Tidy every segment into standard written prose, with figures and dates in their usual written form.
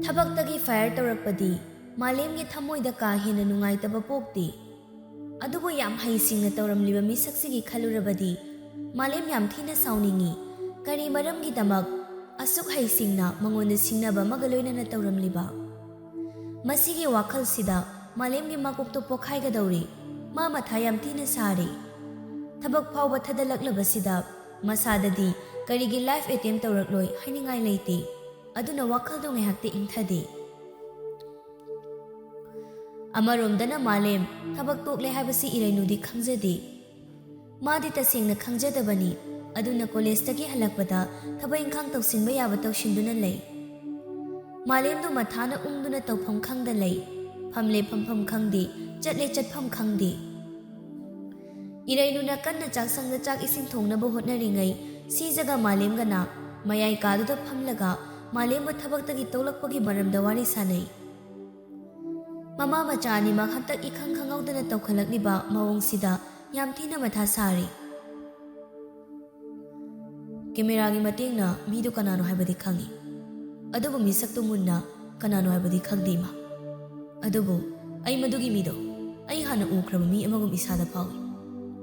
ꯊꯕꯛꯇꯒꯤ ꯐꯥꯌꯔ ꯇꯧꯔꯛꯄꯗꯤ ꯃꯥꯂꯦꯝꯒꯤ ꯊꯃꯣꯏꯗ ꯀꯥ ꯍꯦꯟꯅ ꯅꯨꯡꯉꯥꯏꯇꯕ ꯄꯣꯛꯇꯦ꯫ ꯑꯗꯨꯕꯨ ꯌꯥꯝ ꯍꯩꯁꯤꯡꯅ ꯇꯧꯔꯝꯂꯤꯕ ꯃꯤꯁꯛꯁꯤꯒꯤ ꯈꯜꯂꯨꯔꯕꯗꯤ ꯃꯥꯂꯦꯝ ꯌꯥꯝ ꯊꯤꯅ ꯁꯥꯎꯅꯤꯡꯉꯤ꯫ ꯀꯔꯤ ꯃꯔꯝꯒꯤꯗꯃꯛ ꯑꯁꯨꯛ ꯍꯩꯁꯤꯡꯅ ꯃꯉꯣꯟꯗ ꯁꯤꯡꯅꯕ ꯑꯃꯒ ꯂꯣꯏꯅꯅ ꯇꯧꯔꯝꯂꯤꯕ? ꯃꯁꯤꯒꯤ ꯋꯥꯈꯜꯁꯤꯗ ꯃꯥꯂꯦꯝꯒꯤ ꯃꯀꯣꯛꯇꯣ ꯄꯣꯈꯥꯏꯒꯗꯧꯔꯦ꯫ ꯃꯥ ꯃꯊꯥ ꯌꯥꯝ ꯊꯤꯅ ꯁꯥꯔꯦ꯫ ꯊꯕꯛ ꯐꯥꯎꯕ ꯊꯥꯗꯠꯂꯛꯂꯕꯁꯤꯗ ꯃꯁꯥꯗꯗꯤ ꯀꯔꯤꯒꯤ ꯂꯥꯏꯐ ꯑꯦꯇꯦꯝ ꯇꯧꯔꯛꯂꯣꯏ ꯍꯥꯏꯅꯤꯡꯉꯥꯏ ꯂꯩꯇꯦ꯫ ꯑꯗꯨꯅ ꯋꯥꯈꯜꯗꯣ ꯉꯥꯏꯍꯥꯛꯇ ꯏꯪꯊꯗꯦ꯫ ꯑꯃꯔꯣꯝꯗꯅ ꯃꯥꯂꯦꯝ ꯊꯕꯛ ꯇꯣꯛꯂꯦ ꯍꯥꯏꯕꯁꯤ ꯏꯔꯩꯅꯨꯗꯤ ꯈꯪꯖꯗꯦ꯫ ꯃꯥꯗꯤ ꯇꯁꯦꯡꯅ ꯈꯪꯖꯗꯕꯅꯤ꯫ ꯑꯗꯨꯅ ꯀꯣꯂꯦꯖꯇꯒꯤ ꯍꯜꯂꯛꯄꯗ ꯊꯕꯛ ꯏꯪꯈꯥꯡ ꯇꯧꯁꯤꯟꯕ ꯌꯥꯕ ꯇꯧꯁꯤꯟꯗꯨꯅ ꯂꯩ꯫ ꯃꯥꯂꯦꯝꯗꯨ ꯃꯊꯥꯅ ꯎꯪꯗꯨꯅ ꯇꯧꯐꯝ ꯈꯪꯗ ꯂꯩ꯫ ꯐꯝꯂꯦ ꯐꯝꯐꯝ ꯈꯪꯗꯦ, ꯆꯠꯂꯦ ꯆꯠꯐꯝ ꯈꯪꯗꯦ꯫ ꯏꯔꯩꯅꯨꯅ ꯀꯟꯅ ꯆꯥꯛꯁꯪꯗ ꯆꯥꯛ ꯏꯁꯤꯡ ꯊꯣꯡꯅꯕ ꯍꯣꯠꯅꯔꯤꯉꯩ ꯁꯤꯖꯒ ꯃꯥꯂꯦꯝꯒꯅ ꯃꯌꯥꯏ ꯀꯥꯗꯨꯗ ꯐꯝꯂꯒ ꯃꯥꯂꯦꯝꯕꯨ ꯊꯕꯛꯇꯒꯤ ꯇꯣꯛꯂꯛꯄꯒꯤ ꯃꯔꯝꯗ ꯋꯥꯔꯤ ꯁꯥꯅꯩ꯫ ꯃꯃꯥ ꯃꯆꯥ ꯑꯅꯤꯃꯛ ꯍꯟꯇꯛ ꯏꯈꯪ ꯈꯪꯍꯧꯗꯅ ꯇꯧꯈꯠꯂꯛꯂꯤꯕ ꯃꯑꯣꯡꯁꯤꯗ ꯌꯥꯝ ꯊꯤꯅ ꯃꯊꯥ ꯁꯥꯔꯤ꯫ ꯀꯦꯃꯦꯔꯥꯒꯤ ꯃꯇꯦꯡꯅ ꯃꯤꯗꯨ ꯀꯅꯥꯅꯣ ꯍꯥꯏꯕꯗꯤ ꯈꯪꯏ, ꯑꯗꯨꯕꯨ ꯃꯤꯁꯛꯇꯨ ꯃꯨꯟꯅ ꯀꯅꯥꯅꯣ ꯍꯥꯏꯕꯗꯤ ꯈꯪꯗꯦ ꯏꯃꯥ꯫ ꯑꯗꯨꯕꯨ ꯑꯩ ꯃꯗꯨꯒꯤ ꯃꯤꯗꯣ ꯑꯩ ꯍꯥꯟꯅ ꯎꯈ꯭ꯔꯕ ꯃꯤ ꯑꯃꯒꯨꯝ ꯏꯁꯥꯗ ꯐꯥꯎꯏ꯫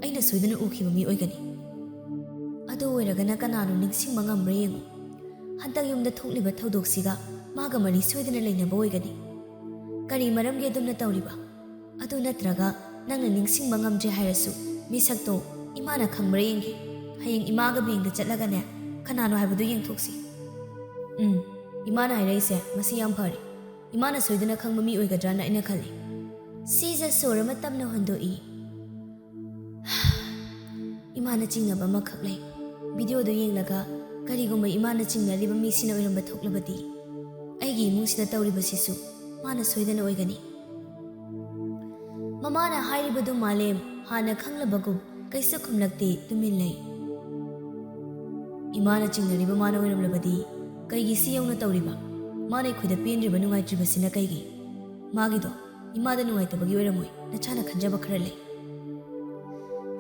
ꯑꯩꯅ ꯁꯣꯏꯗꯅ ꯎꯈꯤꯕ ꯃꯤ ꯑꯣꯏꯒꯅꯤ꯫ ꯑꯗꯨ ꯑꯣꯏꯔꯒꯅ ꯀꯅꯥꯅꯣ ꯅꯤꯡꯁꯤꯡꯕ ꯉꯝꯕ꯭ꯔꯥ ꯌꯦꯡꯉꯨ꯫ ꯍꯟꯗꯛ ꯌꯨꯝꯗ ꯊꯣꯛꯂꯤꯕ ꯊꯧꯗꯣꯛꯁꯤꯒ ꯃꯥꯒ ꯃꯔꯤ ꯁꯣꯏꯗꯅ ꯂꯩꯅꯕ ꯑꯣꯏꯒꯅꯤ꯫ ꯀꯔꯤ ꯃꯔꯝꯒꯤ ꯑꯗꯨꯝꯅ ꯇꯧꯔꯤꯕ? ꯑꯗꯨ ꯅꯠꯇ꯭ꯔꯒ ꯅꯪꯅ ꯅꯤꯡꯁꯤꯡꯕ ꯉꯝꯗ꯭ꯔꯦ ꯍꯥꯏꯔꯁꯨ ꯃꯤꯁꯛꯇꯣ ꯏꯃꯥꯅ ꯈꯪꯕ꯭ꯔꯥ ꯌꯦꯡꯒꯦ꯫ ꯍꯌꯦꯡ ꯏꯃꯥꯒ ꯕꯦꯡꯛꯗ ꯆꯠꯂꯒꯅꯦ ꯀꯅꯥꯅꯣ ꯍꯥꯏꯕꯗꯨ ꯌꯦꯡꯊꯣꯛꯁꯤ꯫ ꯏꯃꯥꯅ ꯍꯥꯏꯔꯛꯏꯁꯦ ꯃꯁꯤ ꯌꯥꯝ ꯐꯔꯦ꯫ ꯏꯃꯥꯅ ꯁꯣꯏꯗꯅ ꯈꯪꯕ ꯃꯤ ꯑꯣꯏꯒꯗ꯭ꯔꯥꯅ ꯑꯩꯅ ꯈꯜꯂꯤ꯫ ꯁꯤꯖ ꯁꯣꯔ ꯑꯃ ꯇꯞꯅ ꯍꯣꯟꯗꯣꯛꯏ꯫ ꯏꯃꯥꯅ ꯆꯤꯡꯅꯕ ꯑꯃꯈꯛ ꯂꯩ꯫ ꯚꯤꯗꯤꯑꯣꯗꯨ ꯌꯦꯡꯂꯒ ꯀꯔꯤꯒꯨꯝꯕ ꯏꯃꯥꯅ ꯆꯤꯡꯅꯔꯤꯕ ꯃꯤꯁꯤꯅ ꯑꯣꯏꯔꯝꯕ ꯊꯣꯛꯂꯕꯗꯤ ꯑꯩꯒꯤ ꯏꯃꯨꯡꯁꯤꯗ ꯇꯧꯔꯤꯕꯁꯤꯁꯨ ꯃꯥꯅ ꯁꯣꯏꯗꯅ ꯑꯣꯏꯒꯅꯤ꯫ ꯃꯃꯥꯅ ꯍꯥꯏꯔꯤꯕꯗꯨ ꯃꯥꯂꯦꯝ ꯍꯥꯟꯅ ꯈꯪꯂꯕꯒꯨꯝ ꯀꯩꯁꯨ ꯈꯨꯝꯂꯛꯇꯦ, ꯇꯨꯃꯤꯟ ꯂꯩ꯫ ꯏꯃꯥꯅ ꯆꯤꯡꯅꯔꯤꯕ ꯃꯥꯅ ꯑꯣꯏꯔꯝꯂꯕꯗꯤ ꯀꯩꯒꯤ ꯁꯤ ꯌꯧꯅ ꯇꯧꯔꯤꯕ? ꯃꯥꯅ ꯑꯩꯈꯣꯏꯗ ꯄꯦꯟꯗ꯭ꯔꯤꯕ ꯅꯨꯡꯉꯥꯏꯇ꯭ꯔꯤꯕꯁꯤꯅ ꯀꯩꯒꯤ? ꯃꯥꯒꯤꯗꯣ ꯏꯃꯥꯗ ꯅꯨꯡꯉꯥꯏꯇꯕꯒꯤ ꯑꯣꯏꯔꯝꯃꯣꯏ, ꯅꯆꯥꯅ ꯈꯟꯖꯕ ꯈꯔ ꯂꯩ꯫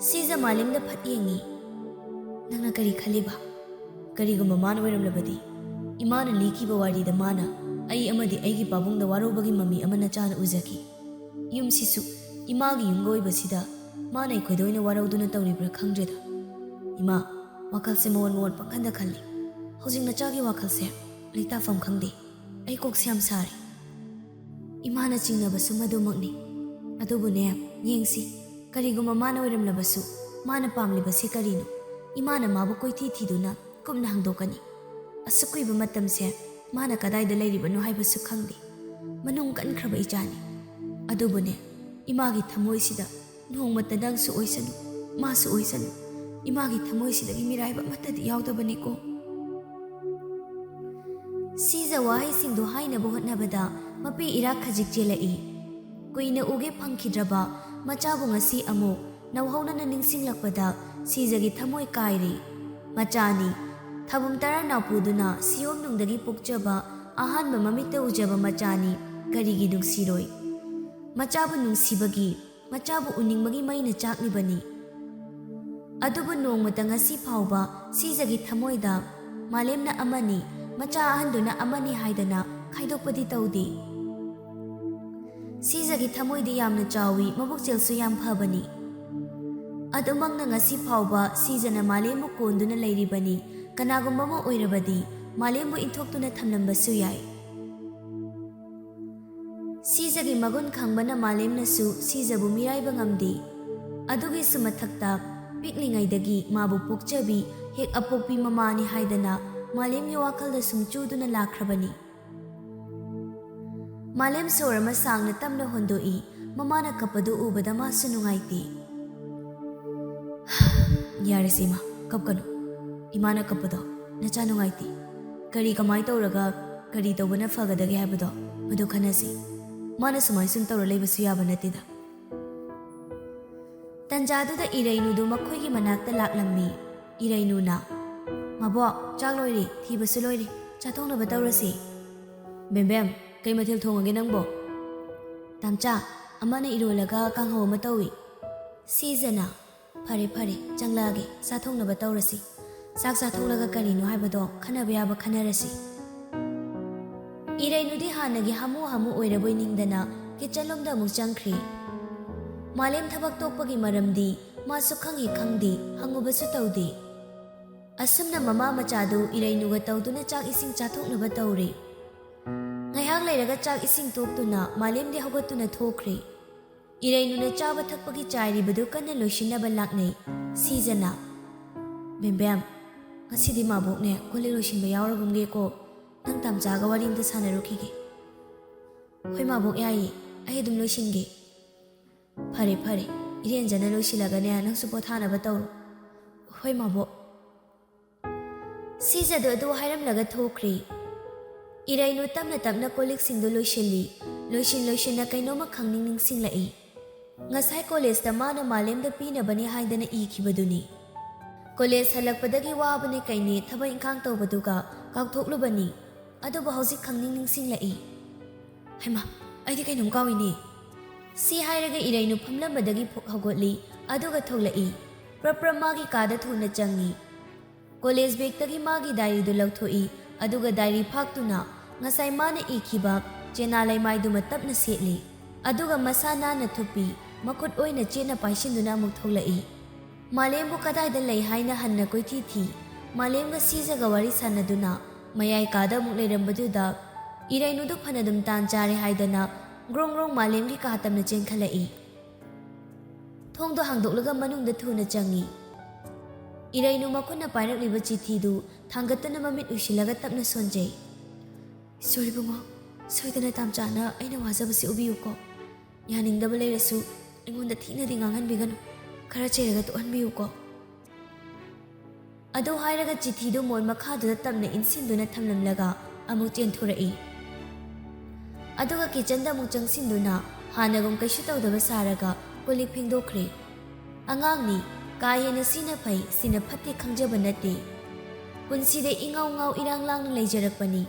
ꯁꯤꯖ ꯃꯥꯂꯦꯝꯗ ꯐꯠ ꯌꯦꯡꯉꯤ꯫ ꯅꯪꯅ ꯀꯔꯤ ꯈꯜꯂꯤꯕ? ꯀꯔꯤꯒꯨꯝꯕ ꯃꯥꯅ ꯑꯣꯏꯔꯝꯂꯕꯗꯤ ꯏꯃꯥꯅ ꯂꯤꯈꯤꯕ ꯋꯥꯔꯤꯗ ꯃꯥꯅ ꯑꯩ ꯑꯃꯗꯤ ꯑꯩꯒꯤ ꯄꯥꯕꯨꯡꯗ ꯋꯥꯔꯧꯕꯒꯤ ꯃꯃꯤ ꯑꯃ ꯅꯆꯥꯅ ꯎꯖꯈꯤ꯫ ꯌꯨꯝꯁꯤꯁꯨ ꯏꯃꯥꯒꯤ ꯌꯨꯝꯒ ꯑꯣꯏꯕꯁꯤꯗ ꯃꯥꯅ ꯑꯩꯈꯣꯏꯗ ꯑꯣꯏꯅ ꯋꯥꯔꯧꯗꯨꯅ ꯇꯧꯔꯤꯕ꯭ꯔꯥ ꯈꯪꯗ꯭ꯔꯦꯗ꯫ ꯏꯃꯥ, ꯋꯥꯈꯜꯁꯦ ꯃꯑꯣꯟ ꯄꯪꯈꯟꯗ ꯈꯜꯂꯤ꯫ ꯍꯧꯖꯤꯛ ꯅꯆꯥꯒꯤ ꯋꯥꯈꯜꯁꯦ ꯂꯩꯇꯥꯐꯝ ꯈꯪꯗꯦ꯫ ꯑꯩ ꯀꯣꯛꯁꯦ ꯌꯥꯝ ꯁꯥꯔꯤ꯫ ꯏꯃꯥꯅ ꯆꯤꯡꯅꯕꯁꯨ ꯃꯗꯨꯃꯛꯅꯤ꯫ ꯑꯗꯨꯕꯨꯅꯦ, ꯌꯦꯡꯁꯤ, ꯀꯔꯤꯒꯨꯝꯕ ꯃꯥꯅ ꯑꯣꯏꯔꯝꯂꯕꯁꯨ ꯃꯥꯅ ꯄꯥꯝꯂꯤꯕꯁꯤ ꯀꯔꯤꯅꯣ? ꯏꯃꯥꯅ ꯃꯥꯕꯨ ꯀꯣꯏꯊꯤ ꯊꯤꯗꯨꯅ ꯀꯨꯞꯅ ꯍꯪꯗꯣꯛꯀꯅꯤ꯫ ꯑꯁꯨꯛ ꯀꯨꯏꯕ ꯃꯇꯝꯁꯦ ꯃꯥꯅ ꯀꯗꯥꯏꯗ ꯂꯩꯔꯤꯕꯅꯣ ꯍꯥꯏꯕꯁꯨ ꯈꯪꯗꯦ꯫ ꯃꯅꯨꯡ ꯀꯟꯈ꯭ꯔꯕ ꯏꯆꯥꯅꯤ꯫ ꯑꯗꯨꯕꯨꯅꯦ, ꯏꯃꯥꯒꯤ ꯊꯃꯣꯏꯁꯤꯗ ꯅꯣꯡꯃꯇ ꯅꯪꯁꯨ ꯑꯣꯏꯁꯅꯨ, ꯃꯥꯁꯨ ꯑꯣꯏꯁꯅꯨ꯫ ꯏꯃꯥꯒꯤ ꯊꯃꯣꯏꯁꯤꯗꯒꯤ ꯃꯤꯔꯥꯏꯕ ꯑꯃꯠꯇꯗꯤ ꯌꯥꯎꯗꯕꯅꯤꯀꯣ꯫ ꯁꯤꯖ ꯋꯥꯍꯩꯁꯤꯡꯗꯨ ꯍꯥꯏꯅꯕ ꯍꯣꯠꯅꯕꯗ ꯃꯄꯤ ꯏꯔꯥꯛ ꯈꯖꯤꯛ ꯆꯦꯜꯂꯛꯏ꯫ ꯀꯨꯏꯅ ꯎꯒꯦ ꯐꯪꯈꯤꯗ꯭ꯔꯕ ꯃꯆꯥꯕꯨ ꯉꯁꯤ ꯑꯃꯨꯛ ꯅꯧꯍꯧꯅꯅ ꯅꯤꯡꯁꯤꯡꯂꯛꯄꯗ ꯁꯤꯖꯒꯤ ꯊꯃꯣꯏ ꯀꯥꯏꯔꯦ꯫ ꯃꯆꯥꯅꯤ, ꯊꯥꯕꯨꯝ ꯇꯔꯥ ꯅꯥꯎꯄꯨꯗꯨꯅ ꯁꯤꯌꯣꯝꯅꯨꯡꯗꯒꯤ ꯄꯣꯛꯆꯕ ꯑꯍꯥꯟꯕ ꯃꯃꯤꯠꯇ ꯎꯖꯕ ꯃꯆꯥꯅꯤ꯫ ꯀꯔꯤꯒꯤ ꯅꯨꯡꯁꯤꯔꯣꯏ? ꯃꯆꯥꯕꯨ ꯅꯨꯡꯁꯤꯕꯒꯤ, ꯃꯆꯥꯕꯨ ꯎꯅꯤꯡꯕꯒꯤ ꯃꯩꯅ ꯆꯥꯛꯂꯤꯕꯅꯤ꯫ ꯑꯗꯨꯕꯨ ꯅꯣꯡꯃꯇ ꯉꯁꯤ ꯐꯥꯎꯕ ꯁꯤꯖꯒꯤ ꯊꯃꯣꯏꯗ ꯃꯥꯂꯦꯝꯅ ꯑꯃꯅꯤ, ꯃꯆꯥ ꯑꯍꯟꯗꯨꯅ ꯑꯃꯅꯤ ꯍꯥꯏꯗꯅ ꯈꯥꯏꯗꯣꯛꯄꯗꯤ ꯇꯧꯗꯦ꯫ ꯁꯤꯖꯒꯤ ꯊꯃꯣꯏꯗꯤ ꯌꯥꯝꯅ ꯆꯥꯎꯏ, ꯃꯕꯨꯛꯆꯦꯜꯁꯨ ꯌꯥꯝ ꯐꯕꯅꯤ꯫ ꯑꯗꯨꯃꯛꯅ ꯉꯁꯤ ꯐꯥꯎꯕ ꯁꯤꯖꯅ ꯃꯥꯂꯦꯝꯕꯨ ꯀꯣꯟꯗꯨꯅ ꯂꯩꯔꯤꯕꯅꯤ꯫ ꯀꯅꯥꯒꯨꯝꯕ ꯑꯃ ꯑꯣꯏꯔꯕꯗꯤ ꯃꯥꯂꯦꯝꯕꯨ ꯏꯟꯊꯣꯛꯇꯨꯅ ꯊꯝꯂꯝꯕꯁꯨ ꯌꯥꯏ꯫ ꯁꯤꯖꯒꯤ ꯃꯒꯨꯟ ꯈꯪꯕꯅ ꯃꯥꯂꯦꯝꯅꯁꯨ ꯁꯤꯖꯕꯨ ꯃꯤꯔꯥꯏꯕ ꯉꯝꯗꯦ꯫ ꯑꯗꯨꯒꯤꯁꯨ ꯃꯊꯛꯇ ꯄꯤꯛꯂꯤꯉꯩꯗꯒꯤ ꯃꯥꯕꯨ ꯄꯣꯛꯆꯕꯤ ꯍꯦꯛ ꯑꯄꯣꯛꯄꯤ ꯃꯃꯥꯅꯤ ꯍꯥꯏꯗꯅ ꯃꯥꯂꯦꯝꯒꯤ ꯋꯥꯈꯜꯗ ꯁꯨꯝ ꯆꯨꯗꯨꯅ ꯂꯥꯛꯈ꯭ꯔꯕꯅꯤ꯫ ꯃꯥꯂꯦꯝ ꯁꯣꯔ ꯑꯃ ꯁꯥꯡꯅ ꯇꯞꯅ ꯍꯣꯟꯗꯣꯛꯏ꯫ ꯃꯃꯥꯅ ꯀꯞꯄꯗꯨ ꯎꯕꯗ ꯃꯥꯁꯨ ꯅꯨꯡꯉꯥꯏꯇꯦ꯫ ꯌꯥꯔꯦꯁꯦ ꯏꯃꯥ, ꯀꯞꯀꯅꯨ꯫ ꯏꯃꯥꯅ ꯀꯞꯄꯗꯣ ꯅꯆꯥ ꯅꯨꯡꯉꯥꯏꯇꯦ꯫ ꯀꯃꯥꯏ ꯇꯧꯔꯒ ꯀꯔꯤ ꯇꯧꯕꯅ ꯐꯒꯗꯒꯦ ꯍꯥꯏꯕꯗꯣ ꯃꯗꯨ ꯈꯟꯅꯁꯤ꯫ ꯃꯥꯅ ꯁꯨꯃꯥꯏ ꯁꯨꯝ ꯇꯧꯔ ꯂꯩꯕꯁꯨ ꯌꯥꯕ ꯅꯠꯇꯦꯗ꯫ ꯇꯟꯖꯥꯗꯨꯗ ꯏꯔꯩꯅꯨꯗꯨ ꯃꯈꯣꯏꯒꯤ ꯃꯅꯥꯛꯇ ꯂꯥꯛꯂꯝꯃꯤ꯫ ꯏꯔꯩꯅꯨꯅ, ꯃꯕꯣꯛ, ꯆꯥꯛ ꯂꯣꯏꯔꯦ, ꯊꯤꯕꯁꯨ ꯂꯣꯏꯔꯦ, ꯆꯥꯊꯣꯛꯅꯕ ꯇꯧꯔꯁꯤ꯫ ꯕꯦꯝꯕꯦꯝ, ꯀꯩ ꯃꯊꯦꯜ ꯊꯣꯡꯉꯒꯦ ꯅꯪꯕꯣ? ꯇꯥꯝꯆꯥ, ꯑꯃꯅ ꯏꯔꯣꯜꯂꯒ ꯀꯥꯡꯍꯧ ꯑꯃ ꯇꯧꯏ꯫ ꯁꯤꯖꯅ, ꯐꯔꯦ ꯐꯔꯦ, ꯆꯪꯂꯛꯑꯒꯦ, ꯆꯥꯊꯣꯛꯅꯕ ꯇꯧꯔꯁꯤ꯫ ꯆꯥꯛ ꯆꯥꯊꯣꯛꯂꯒ ꯀꯔꯤꯅꯣ ꯍꯥꯏꯕꯗꯣ ꯈꯟꯅꯕ ꯌꯥꯕ ꯈꯟꯅꯔꯁꯤ꯫ ꯏꯔꯩꯅꯨꯗꯤ ꯍꯥꯟꯅꯒꯤ ꯍꯥꯃꯨ ꯑꯣꯏꯔꯕꯣꯏ ꯅꯤꯡꯗꯅ ꯀꯤꯆꯟꯂꯣꯝꯗ ꯑꯃꯨꯛ ꯆꯪꯈ꯭ꯔꯤ꯫ ꯃꯥꯂꯦꯝ ꯊꯕꯛ ꯇꯣꯛꯄꯒꯤ ꯃꯔꯝꯗꯤ ꯃꯥꯁꯨ ꯈꯪꯏ ꯈꯪꯗꯦ, ꯍꯪꯉꯨꯕꯁꯨ ꯇꯧꯗꯦ꯫ ꯑꯁꯨꯝꯅ ꯃꯃꯥ ꯃꯆꯥꯗꯨ ꯏꯔꯩꯅꯨꯒ ꯇꯧꯗꯨꯅ ꯆꯥꯛ ꯏꯁꯤꯡ ꯆꯥꯊꯣꯛꯅꯕ ꯇꯧꯔꯤ꯫ ꯉꯥꯏꯍꯥꯛ ꯂꯩꯔꯒ ꯆꯥꯛ ꯏꯁꯤꯡ ꯇꯣꯛꯇꯨꯅ ꯃꯥꯂꯦꯝꯗꯤ ꯍꯧꯒꯠꯇꯨꯅ ꯊꯣꯛꯈ꯭ꯔꯤ꯫ ꯏꯔꯩꯅꯨꯅ ꯆꯥꯕ ꯊꯛꯄꯒꯤ ꯆꯥꯏꯔꯤꯕꯗꯨ ꯀꯟꯅ ꯂꯣꯏꯁꯤꯟꯅꯕ ꯂꯥꯛꯅꯩ ꯁꯤꯖꯅ꯫ ꯕꯦꯝꯕꯦꯝ, ꯉꯁꯤꯗꯤ ꯃꯥꯕꯣꯛꯅꯦ ꯀꯣꯜꯂꯤꯛ ꯂꯣꯏꯁꯤꯟꯕ ꯌꯥꯎꯔꯒꯨꯝꯒꯦꯀꯣ, ꯅꯪ ꯇꯥꯝꯆꯥꯒ ꯋꯥꯔꯤ ꯑꯝꯇ ꯁꯥꯟꯅꯔꯨꯈꯤꯒꯦ꯫ ꯍꯣꯏ ꯃꯥꯕꯣꯛ ꯌꯥꯏꯌꯦ, ꯑꯩ ꯑꯗꯨꯝ ꯂꯣꯏꯁꯤꯟꯒꯦ꯫ ꯐꯔꯦ ꯐꯔꯦ, ꯏꯔꯦꯟꯖꯅ ꯂꯣꯏꯁꯤꯜꯂꯒꯅꯦ ꯅꯪꯁꯨ ꯄꯣꯊꯥꯅꯕ ꯇꯧꯔꯣ꯫ ꯍꯣꯏ ꯃꯥꯕꯣꯛ꯫ ꯁꯤꯖꯗꯣ ꯑꯗꯨ ꯍꯥꯏꯔꯝꯂꯒ ꯊꯣꯛꯈ꯭ꯔꯤ꯫ ꯏꯔꯩꯅꯨ ꯇꯞꯅ ꯇꯞꯅ ꯀꯣꯜꯂꯤꯛꯁꯤꯡꯗꯨ ꯂꯣꯏꯁꯤꯜꯂꯤ꯫ ꯂꯣꯏꯁꯤꯟꯅ ꯀꯩꯅꯣꯝꯃ ꯈꯪꯅꯤꯡ ꯅꯤꯡꯁꯤꯡꯂꯛꯏ꯫ ꯉꯁꯥꯏ ꯀꯣꯂꯦꯖꯇ ꯃꯥꯅ ꯃꯥꯂꯦꯝꯗ ꯄꯤꯅꯕꯅꯤ ꯍꯥꯏꯗꯅ ꯏꯈꯤꯕꯗꯨꯅꯤ꯫ ꯀꯣꯂꯦꯖ ꯍꯜꯂꯛꯄꯗꯒꯤ ꯋꯥꯕꯅꯦ ꯀꯩꯅꯦ ꯊꯕꯛ ꯏꯪꯈꯥꯡ ꯇꯧꯕꯗꯨꯒ ꯀꯥꯎꯊꯣꯛꯂꯨꯕꯅꯤ, ꯑꯗꯨꯕꯨ ꯍꯧꯖꯤꯛ ꯈꯪꯅꯤꯡ ꯅꯤꯡꯁꯤꯡꯂꯛꯏ꯫ ꯍꯩꯃꯥ, ꯑꯩꯗꯤ ꯀꯩꯅꯣꯝ ꯀꯥꯎꯏꯅꯦ꯫ ꯁꯤ ꯍꯥꯏꯔꯒ ꯏꯔꯩꯅꯨ ꯐꯝꯂꯝꯕꯗꯒꯤ ꯍꯧꯒꯠꯂꯤ, ꯑꯗꯨꯒ ꯊꯣꯛꯂꯛꯏ꯫ ꯄ꯭ꯔꯞ ꯃꯥꯒꯤ ꯀꯥꯗ ꯊꯨꯅ ꯆꯪꯏ꯫ ꯀꯣꯂꯦꯖ ꯕꯦꯒꯇꯒꯤ ꯃꯥꯒꯤ ꯗꯥꯏꯔꯤꯗꯨ ꯂꯧꯊꯣꯛꯏ, ꯑꯗꯨꯒ ꯗꯥꯏꯔꯤ ꯐꯥꯛꯇꯨꯅ ꯉꯁꯥꯏ ꯃꯥꯅ ꯏꯈꯤꯕ ꯆꯦꯅꯥ ꯂꯩꯃꯥꯏꯗꯨꯃ ꯇꯞꯅ ꯁꯦꯠꯂꯤ꯫ ꯑꯗꯨꯒ ꯃꯁꯥ ꯅꯥꯟꯅ ꯊꯨꯞꯄꯤ, ꯃꯈꯨꯠ ꯑꯣꯏꯅ ꯆꯦꯠꯅ ꯄꯥꯏꯁꯤꯟꯗꯨꯅ ꯑꯃꯨꯛ ꯊꯣꯛꯂꯛꯏ꯫ ꯃꯥꯂꯦꯝꯕꯨ ꯀꯗꯥꯏꯗ ꯂꯩ ꯍꯥꯏꯅ ꯍꯟꯅ ꯀꯣꯏꯊꯤ ꯊꯤ꯫ ꯃꯥꯂꯦꯝꯒ ꯁꯤꯖꯒ ꯋꯥꯔꯤ ꯁꯥꯟꯅꯗꯨꯅ ꯃꯌꯥꯏ ꯀꯥꯗ ꯑꯃꯨꯛ ꯂꯩꯔꯝꯕꯗꯨꯗ ꯏꯔꯩꯅꯨꯗꯨ ꯐꯅꯗꯨꯝ ꯇꯥꯟ ꯆꯥꯔꯦ ꯍꯥꯏꯗꯅ ꯒ꯭ꯔꯣꯡ ꯃꯥꯂꯦꯝꯒꯤ ꯀꯥ ꯇꯝꯅ ꯆꯦꯟꯈꯠꯂꯛꯏ꯫ ꯊꯣꯡꯗꯣ ꯍꯥꯡꯗꯣꯛꯂꯒ ꯃꯅꯨꯡꯗ ꯊꯨꯅ ꯆꯪꯏ꯫ ꯏꯔꯩꯅꯨ ꯃꯈꯨꯠꯅ ꯄꯥꯏꯔꯛꯂꯤꯕ ꯆꯤꯊꯤꯗꯨ ꯊꯥꯡꯒꯠꯇꯨꯅ ꯃꯃꯤꯠ ꯎꯏꯁꯤꯜꯂꯒ ꯇꯞꯅ ꯁꯣꯟꯖꯩ꯫ ꯏꯁꯣꯔ ꯏꯕꯨꯡꯉꯣ, ꯁꯣꯏꯗꯅ ꯇꯥꯝꯆꯥꯅ ꯑꯩꯅ ꯋꯥꯖꯕꯁꯤ ꯎꯕꯤꯌꯨꯀꯣ꯫ ꯌꯥꯅꯤꯡꯗꯕ ꯂꯩꯔꯁꯨ ꯑꯩꯉꯣꯟꯗ ꯊꯤꯅꯗꯤ ꯉꯥꯡꯍꯟꯕꯤꯒꯅꯨ, ꯈꯔ ꯆꯩꯔꯒ ꯇꯣꯛꯍꯟꯕꯤꯌꯨꯀꯣ꯫ ꯑꯗꯨ ꯍꯥꯏꯔꯒ ꯆꯤꯊꯤꯗꯨ ꯃꯣꯟ ꯃꯈꯥꯗꯨꯗ ꯇꯞꯅ ꯏꯟꯁꯤꯟꯗꯨꯅ ꯊꯝꯂꯝꯂꯒ ꯑꯃꯨꯛ ꯆꯦꯟꯊꯣꯔꯛꯏ꯫ ꯑꯗꯨꯒ ꯀꯤꯆꯟꯗ ꯑꯃꯨꯛ ꯆꯪꯁꯤꯟꯗꯨꯅ ꯍꯥꯟꯅꯒꯨꯝ ꯀꯩꯁꯨ ꯇꯧꯗꯕ ꯁꯥꯔꯒ ꯀꯣꯜꯂꯤꯛ ꯐꯦꯡꯗꯣꯛꯈ꯭ꯔꯦ꯫ ꯑꯉꯥꯡꯅꯤ, ꯀꯥ ꯍꯦꯟꯅ ꯁꯤꯅ ꯐꯩ ꯁꯤꯅ ꯐꯠꯇꯦ ꯈꯪꯖꯕ ꯅꯠꯇꯦ꯫ ꯄꯨꯟꯁꯤꯗ ꯏꯉꯥꯎ ꯏꯔꯥꯡ ꯂꯥꯡꯅ ꯂꯩꯖꯔꯛꯄꯅꯤ꯫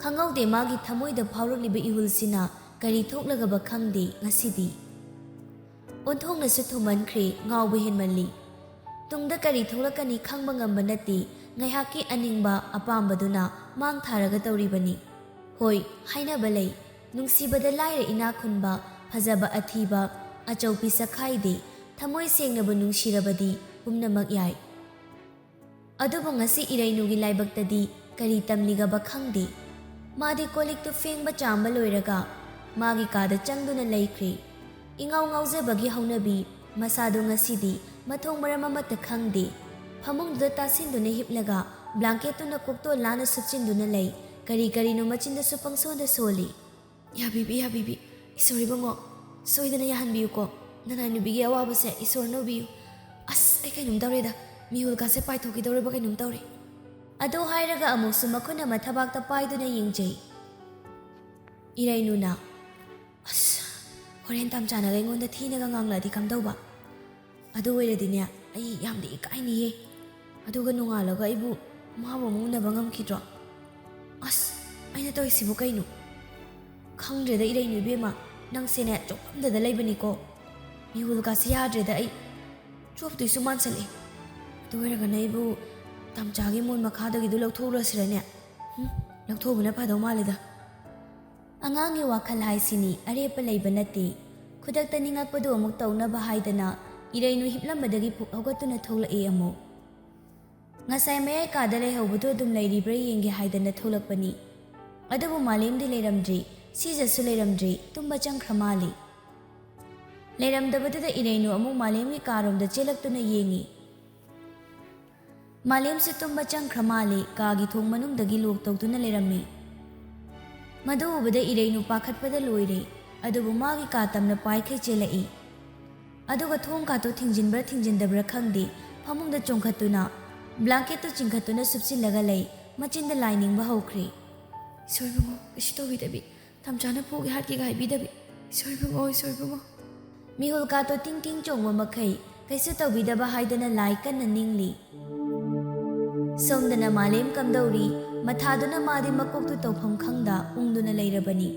ꯈꯪꯍꯧꯗꯦ ꯃꯥꯒꯤ ꯊꯃꯣꯏꯗ ꯐꯥꯎꯔꯛꯂꯤꯕ ꯏꯍꯨꯜꯁꯤꯅ ꯀꯔꯤ ꯊꯣꯛꯂꯒꯕ ꯈꯪꯗꯦ ꯉꯁꯤꯗꯤ꯫ ꯑꯣꯟꯊꯣꯛꯅꯁꯨ ꯊꯨꯃꯟꯈ꯭ꯔꯦ, ꯉꯥꯎꯕ ꯍꯦꯟꯃꯜꯂꯤ꯫ ꯇꯨꯡꯗ ꯀꯔꯤ ꯊꯣꯛꯂꯛꯀꯅꯤ ꯈꯪꯕ ꯉꯝꯕ ꯅꯠꯇꯦ꯫ ꯉꯥꯏꯍꯥꯛꯀꯤ ꯑꯅꯤꯡꯕ ꯑꯄꯥꯝꯕꯗꯨꯅ ꯃꯥꯡ ꯊꯥꯔꯒ ꯇꯧꯔꯤꯕꯅꯤ꯫ ꯍꯣꯏ, ꯍꯥꯏꯅꯕ ꯂꯩ, ꯅꯨꯡꯁꯤꯕꯗ ꯂꯥꯏꯔ ꯏꯅꯥꯛ ꯈꯨꯟꯕ, ꯐꯖꯕ ꯑꯊꯤꯕ, ꯑꯆꯧ ꯄꯤꯁꯛ ꯈꯥꯏꯗꯦ, ꯊꯃꯣꯏ ꯁꯦꯡꯅꯕꯨ ꯅꯨꯡꯁꯤꯔꯕꯗꯤ ꯄꯨꯝꯅꯃꯛ ꯌꯥꯏ꯫ ꯑꯗꯨꯕꯨ ꯉꯁꯤ ꯏꯔꯩꯅꯨꯒꯤ ꯂꯥꯏꯕꯛꯇꯗꯤ ꯀꯔꯤ ꯇꯝꯂꯤꯒꯕ ꯈꯪꯗꯦ꯫ ꯃꯥꯗꯤ ꯀꯣꯜꯂꯤꯛꯇꯨ ꯐꯦꯡꯕ ꯆꯥꯝꯕ ꯂꯣꯏꯔꯒ ꯃꯥꯒꯤ ꯀꯥꯗ ꯆꯪꯗꯨꯅ ꯂꯩꯈ꯭ꯔꯦ꯫ ꯉꯥꯎꯖꯕꯒꯤ ꯍꯧꯅꯕꯤ ꯃꯁꯥꯗꯨ ꯉꯁꯤꯗꯤ ꯃꯊꯣꯡ ꯃꯔꯝ ꯑꯃꯠꯇ ꯈꯪꯗꯦ꯫ ꯐꯃꯨꯡꯗꯨꯗ ꯇꯥꯁꯤꯟꯗꯨꯅ ꯍꯤꯞꯂꯒ ꯕ꯭ꯂꯥꯡꯀꯦꯠꯇꯨꯅ ꯀꯣꯛꯇꯣꯟ ꯂꯥꯅ ꯁꯨꯞꯆꯤꯟꯗꯨꯅ ꯂꯩ꯫ ꯀꯔꯤꯅꯣ ꯃꯆꯤꯟꯗꯁꯨ ꯄꯪꯁꯣꯟꯗ ꯁꯣꯜꯂꯤ꯫ ꯌꯥꯕꯤꯕꯤ, ꯏꯁꯣꯔ ꯏꯕꯨꯡꯉꯣ, ꯁꯣꯏꯗꯅ ꯌꯥꯍꯟꯕꯤꯌꯨꯀꯣ꯫ ꯅꯅꯥꯏꯅꯨꯕꯤꯒꯤ ꯑꯋꯥꯕꯁꯦ ꯏꯁꯣꯔꯅ ꯎꯕꯤꯌꯨ꯫ ꯑꯁ, ꯑꯩ ꯀꯩꯅꯣꯝ ꯇꯧꯔꯦꯗ, ꯃꯤꯍꯨꯜꯀꯥꯁꯦ ꯄꯥꯏꯊꯣꯛꯈꯤꯗꯧꯔꯤꯕ ꯀꯩꯅꯣꯝ ꯇꯧꯔꯦ꯫ ꯑꯗꯨ ꯍꯥꯏꯔꯒ ꯑꯃꯨꯛꯁꯨ ꯃꯈꯨꯠꯅ ꯃꯊꯕꯥꯛꯇ ꯄꯥꯏꯗꯨꯅ ꯌꯦꯡꯖꯩ꯫ ꯏꯔꯩꯅꯨꯅ, ꯑꯁ, ꯍꯣꯔꯦꯟ ꯇꯥꯝꯆꯥꯅꯒ ꯑꯩꯉꯣꯟꯗ ꯊꯤꯅꯒ ꯉꯥꯡꯂꯛꯑꯗꯤ ꯀꯝꯗꯧꯕ? ꯑꯗꯨ ꯑꯣꯏꯔꯗꯤꯅꯦ ꯑꯩ ꯌꯥꯝꯗꯤ ꯏꯀꯥꯏꯅꯤꯌꯦ꯫ ꯑꯗꯨꯒ ꯅꯣꯡꯉꯥꯜꯂꯒ ꯑꯩꯕꯨ ꯃꯥꯕꯨ ꯑꯃꯨꯛ ꯎꯅꯕ ꯉꯝꯈꯤꯗ꯭ꯔꯣ? ꯑꯁ, ꯑꯩꯅ ꯇꯧꯔꯤꯁꯤꯕꯨ ꯀꯩꯅꯣ? ꯈꯪꯗ꯭ꯔꯦꯗ ꯏꯔꯩꯅꯨ ꯏꯕꯦꯝꯃ, ꯅꯪꯁꯦꯅꯦ ꯆꯣꯞꯐꯝꯗꯗ ꯂꯩꯕꯅꯤꯀꯣ꯫ ꯃꯤꯍꯨꯜꯀꯥꯁꯦ ꯌꯥꯗ꯭ꯔꯦꯗ, ꯑꯩ ꯆꯣꯞꯇꯣꯏꯁꯨ ꯃꯥꯟꯁꯜꯂꯦ꯫ ꯑꯗꯨ ꯑꯣꯏꯔꯒꯅ ꯑꯩꯕꯨ ꯇꯥꯝꯆꯥꯒꯤ ꯃꯣꯟ ꯃꯈꯥꯗꯒꯤꯗꯨ ꯂꯧꯊꯣꯛꯎꯔꯁꯤꯔꯅꯦ? ꯂꯧꯊꯣꯛꯎꯕꯅ ꯐꯗꯧ ꯃꯥꯜꯂꯦꯗ꯫ ꯑꯉꯥꯡꯒꯤ ꯋꯥꯈꯜ ꯍꯥꯏꯁꯤꯅꯤ, ꯑꯔꯦꯞꯄ ꯂꯩꯕ ꯅꯠꯇꯦ꯫ ꯈꯨꯗꯛꯇ ꯅꯤꯡꯉꯛꯄꯗꯨ ꯑꯃꯨꯛ ꯇꯧꯅꯕ ꯍꯥꯏꯗꯅ ꯏꯔꯩꯅꯨ ꯍꯤꯞꯂꯝꯕꯗꯒꯤ ꯄꯨꯛ ꯍꯧꯒꯠꯇꯨꯅ ꯊꯣꯛꯂꯛꯏ ꯑꯃꯨꯛ꯫ ꯉꯁꯥꯏ ꯃꯌꯥꯏ ꯀꯥꯗ ꯂꯩꯍꯧꯕꯗꯨ ꯑꯗꯨꯝ ꯂꯩꯔꯤꯕ꯭ꯔꯥ ꯌꯦꯡꯒꯦ ꯍꯥꯏꯗꯅ ꯊꯣꯛꯂꯛꯄꯅꯤ꯫ ꯑꯗꯨꯕꯨ ꯃꯥꯂꯦꯝꯗꯤ ꯂꯩꯔꯝꯗ꯭ꯔꯤ, ꯁꯤꯖꯁꯨ ꯂꯩꯔꯝꯗ꯭ꯔꯤ, ꯇꯨꯝꯕ ꯆꯪꯈ꯭ꯔ ꯃꯥꯜꯂꯤ꯫ ꯂꯩꯔꯝꯗꯕꯗꯨꯗ ꯏꯔꯩꯅꯨ ꯑꯃꯨꯛ ꯃꯥꯂꯦꯝꯒꯤ ꯀꯥꯔꯣꯝꯗ ꯆꯦꯜꯂꯛꯇꯨꯅ ꯌꯦꯡꯉꯤ꯫ ꯃꯥꯂꯦꯝꯁꯨ ꯇꯨꯝꯕ ꯆꯪꯈ꯭ꯔ ꯃꯥꯜꯂꯤ, ꯀꯥꯒꯤ ꯊꯣꯡ ꯃꯅꯨꯡꯗꯒꯤ ꯂꯣꯛ ꯇꯧꯗꯨꯅ ꯂꯩꯔꯝꯃꯤ꯫ ꯃꯗꯨ ꯎꯕꯗ ꯏꯔꯩꯅꯨ ꯄꯥꯈꯠꯄꯗ ꯂꯣꯏꯔꯦ, ꯑꯗꯨꯕꯨ ꯃꯥꯒꯤ ꯀꯥ ꯇꯝꯅ ꯄꯥꯏꯈꯩ ꯆꯦꯜꯂꯛꯏ꯫ ꯑꯗꯨꯒ ꯊꯣꯡ ꯀꯥꯇꯨ ꯊꯤꯡꯖꯤꯟꯕ꯭ꯔꯥ ꯊꯤꯡꯖꯤꯟꯗꯕ꯭ꯔꯥ ꯈꯪꯗꯦ, ꯐꯃꯨꯡꯗ ꯆꯣꯡꯈꯠꯇꯨꯅ ꯕ꯭ꯂꯥꯡꯀꯦꯠꯇꯨ ꯆꯤꯡꯈꯠꯇꯨꯅ ꯁꯨꯞꯆꯤꯜꯂꯒ ꯂꯩ, ꯃꯆꯤꯟꯗ ꯂꯥꯏ ꯅꯤꯡꯕ ꯍꯧꯈ꯭ꯔꯦ꯫ ꯏꯁꯣꯔ ꯏꯕꯨꯡꯉꯣ, ꯀꯩꯁꯨ ꯇꯧꯕꯤꯗꯕꯤ, ꯇꯥꯝꯆꯥꯅ ꯄꯨꯒꯦ ꯍꯥꯠꯀꯦꯒ ꯍꯥꯏꯕꯤꯗꯕꯤ, ꯏꯁꯣꯔ ꯏꯕꯨꯡꯉꯣ꯫ ꯃꯤꯍꯨꯜꯀꯥꯗꯣ ꯇꯤꯡ ꯆꯣꯡꯕ ꯃꯈꯩ ꯀꯩꯁꯨ ꯇꯧꯕꯤꯗꯕ ꯍꯥꯏꯗꯅ ꯂꯥꯏ ꯀꯟꯅ ꯅꯤꯡꯂꯤ꯫ ꯁꯣꯝꯗꯅ ꯃꯥꯂꯦꯝ ꯀꯝꯗꯧꯔꯤ? ꯃꯊꯥꯗꯨꯅ ꯃꯥꯗꯤ ꯃꯀꯣꯛꯇꯨ ꯇꯧꯐꯝ ꯈꯪꯗ ꯎꯪꯗꯨꯅ ꯂꯩꯔꯕꯅꯤ꯫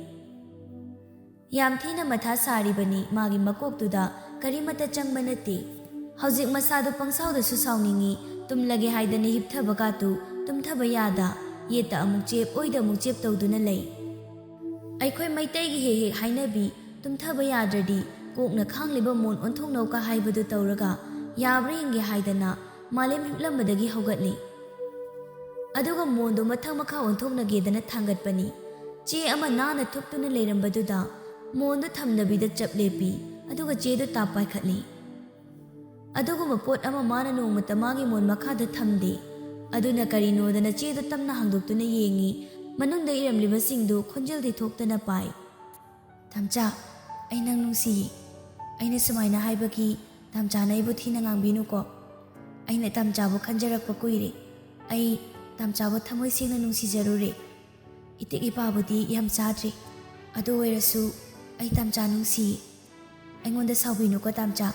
ꯌꯥꯝ ꯊꯤꯅ ꯃꯊꯥ ꯁꯥꯔꯤꯕꯅꯤ ꯃꯥꯒꯤ ꯃꯀꯣꯛꯇꯨꯗ, ꯀꯔꯤꯃꯠꯇ ꯆꯪꯕ ꯅꯠꯇꯦ꯫ ꯍꯧꯖꯤꯛ ꯃꯁꯥꯗꯨ ꯄꯪꯁꯥꯎꯗꯁꯨ ꯁꯥꯎꯅꯤꯡꯉꯤ, ꯇꯨꯝꯂꯒꯦ ꯍꯥꯏꯗꯅ ꯍꯤꯞꯊꯕꯒꯥꯇꯨ ꯇꯨꯝꯊꯕ ꯌꯥꯗ, ꯌꯦꯠꯇ ꯑꯃꯨꯛ ꯆꯦꯞ ꯑꯣꯏꯗ ꯑꯃꯨꯛ ꯆꯦꯞ ꯇꯧꯗꯨꯅ ꯂꯩ꯫ ꯑꯩꯈꯣꯏ ꯃꯩꯇꯩꯒꯤ ꯍꯦꯛ ꯍꯦꯛ ꯍꯥꯏꯅꯕꯤ ꯇꯨꯝꯊꯕ ꯌꯥꯗ꯭ꯔꯗꯤ ꯀꯣꯛꯅ ꯈꯥꯡꯂꯤꯕ ꯃꯣꯟ ꯑꯣꯟꯊꯣꯛꯅꯧꯀ ꯍꯥꯏꯕꯗꯨ ꯇꯧꯔꯒ ꯌꯥꯕ꯭ꯔꯥ ꯌꯦꯡꯒꯦ ꯍꯥꯏꯗꯅ ꯃꯥꯂꯦꯝ ꯍꯤꯞꯂꯝꯕꯗꯒꯤ ꯍꯧꯒꯠꯂꯤ꯫ ꯑꯗꯨꯒ ꯃꯣꯟꯗꯣ ꯃꯊꯛ ꯃꯈꯥ ꯑꯣꯟꯊꯣꯛꯅꯒꯦꯗꯅ ꯊꯥꯡꯒꯠꯄꯅꯤ꯫ ꯆꯦ ꯑꯃ ꯅꯥꯟꯅ ꯊꯨꯞꯇꯨꯅ ꯂꯩꯔꯝꯕꯗꯨꯗ ꯃꯣꯟꯗꯨ ꯊꯝꯗꯕꯤꯗ ꯆꯞ ꯂꯦꯞꯄꯤ ꯑꯗꯨꯒ ꯆꯦꯗꯨ ꯇꯥꯞ ꯄꯥꯏꯈꯠꯂꯤ꯫ ꯑꯗꯨꯒꯨꯝꯕ ꯄꯣꯠ ꯑꯃ ꯃꯥꯅ ꯅꯣꯡꯃꯇ ꯃꯥꯒꯤ ꯃꯣꯟ ꯃꯈꯥꯗ ꯊꯝꯗꯦ꯫ ꯑꯗꯨꯅ ꯀꯔꯤꯅꯣꯗꯅ ꯆꯦꯗꯨ ꯇꯞꯅ ꯍꯥꯡꯗꯣꯛꯇꯨꯅ ꯌꯦꯡꯉꯤ꯫ ꯃꯅꯨꯡꯗ ꯏꯔꯝꯂꯤꯕꯁꯤꯡꯗꯨ ꯈꯣꯟꯖꯦꯜꯗꯤ ꯊꯣꯛꯇꯅ ꯄꯥꯏ꯫ ꯇꯝꯆꯥ, ꯑꯩ ꯅꯪ ꯅꯨꯡꯁꯤꯌꯦ꯫ ꯑꯩꯅ ꯁꯨꯃꯥꯏꯅ ꯍꯥꯏꯕꯒꯤ ꯇꯝꯆꯥꯅ ꯑꯩꯕꯨ ꯊꯤꯅ ꯉꯥꯡꯕꯤꯅꯨꯀꯣ꯫ ꯑꯩꯅ ꯇꯝꯆꯥꯕꯨ ꯈꯟꯖꯔꯛꯄ ꯀꯨꯏꯔꯦ꯫ ꯑꯩ ꯇꯝꯆꯥꯕꯨ ꯊꯃꯣꯏ ꯁꯦꯡꯅ ꯅꯨꯡꯁꯤꯖꯔꯨꯔꯦ꯫ ꯏꯇꯤꯛ ꯏꯄꯥꯕꯨꯗꯤ ꯌꯥꯝ ꯆꯥꯗ꯭ꯔꯤ꯫ ꯑꯗꯨ ꯑꯣꯏꯔꯁꯨ ꯑꯩ ꯇꯝꯆꯥ ꯅꯨꯡꯁꯤꯌꯦ꯫ ꯑꯩꯉꯣꯟꯗ ꯁꯥꯎꯕꯤꯅꯨꯀꯣ ꯇꯝꯆꯥ꯫